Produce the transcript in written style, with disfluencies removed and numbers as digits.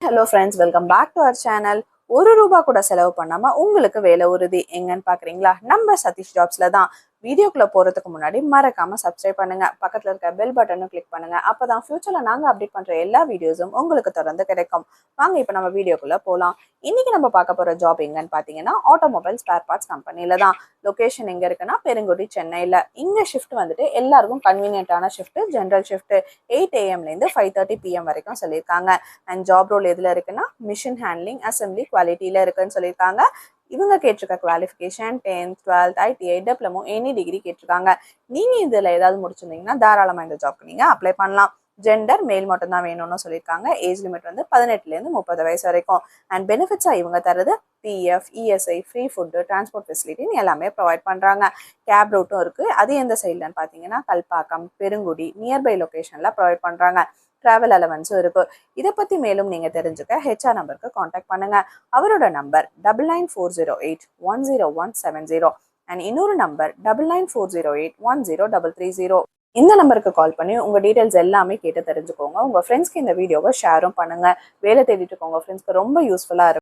Hello friends, welcome back to our channel. ஒரு ரூபா கூட செலவு பண்ணாம உங்களுக்கு வேலை உறுதி எங்கன்னு பாக்குறீங்களா? நம்ம சதீஷ் ஜாப்ஸ்ல தான். வீடியோக்குள்ள போறதுக்கு முன்னாடி மறக்காம சப்ஸ்கிரைப் பண்ணுங்க. பக்கத்துல இருக்க பெல் பட்டனும் கிளிக் பண்ணுங்க. அப்பதான் ஃபியூச்சர்ல நாங்க அப்டேட் பண்ற எல்லா வீடியோஸும் உங்களுக்கு தொடர்ந்து கிடைக்கும். வாங்க இப்ப நம்ம வீடியோக்குள்ள போலாம். இன்னைக்கு நம்ம பார்க்க போற ஜாப் எங்கன்னு பாத்தீங்கன்னா ஆட்டோமொபைல் ஸ்பேர் பார்ட்ஸ் கம்பெனில தான். லொகேஷன் எங்க இருக்குன்னா பெருங்குடி சென்னையில. இங்க ஷிஃப்ட் வந்துட்டு எல்லாருக்கும் கன்வீனியன்ட்டான ஷிஃப்ட், ஜெனரல் ஷிஃப்ட் 8 AM ல இருந்து 5:30 PM வரைக்கும் சொல்லியிருக்காங்க. அண்ட் ஜாப் ரோல் எதுல இருக்குன்னா மிஷின் ஹேண்ட்லிங், அசம்பிளி, குவாலிட்டியில இருக்குன்னு சொல்லியிருக்காங்க. இவங்க கேட்டிருக்க qualification 10th 12th ITI diploma any degree கேட்டிருக்காங்க. நீங்க இதுல ஏதாவது முடிச்சிருந்தீங்கன்னா தாராளமா இந்த ஜாப்க்கு நீங்க அப்ளை பண்ணலாம். ஜெண்டர் மேல் மட்டும் தான் வேணும்னு சொல்லியிருக்காங்க. ஏஜ் லிமிட் வந்து 18ல இருந்து 30 வயசு வரைக்கும். அண்ட் பெனிஃபிட்ஸா இவங்க தரது PF, ESI, free food, transport ஃபெசிலிட்டின்னு எல்லாமே ப்ரொவைட் பண்றாங்க. கேப் ரூட்டும் இருக்கு. அது எந்த சைட்லன்னு பாத்தீங்கன்னா கல்பாக்கம், பெருங்குடி நியர்பை லொகேஷன்ல ப்ரொவைட் பண்றாங்க. டிராவல் அலவன்ஸும் இருக்கு. இதை பத்தி மேலும் நீங்க தெரிஞ்சுக்க HR நம்பருக்கு காண்டாக்ட் பண்ணுங்க. அவரோட நம்பர் 9940810170 அண்ட் இன்னொரு நம்பர் 9940810330. இந்த நம்பருக்கு கால் பண்ணி உங்க டீடைல்ஸ் எல்லாமே கேட்டு தெரிஞ்சுக்கோங்க. உங்க ஃப்ரெண்ட்ஸ்க்கு இந்த வீடியோவை ஷேரும் பண்ணுங்க. வேலை தேடிட்டு இருக்கவங்க ஃப்ரெண்ட்ஸ்க்கு ரொம்ப யூஸ்ஃபுல்லா இருக்கும்.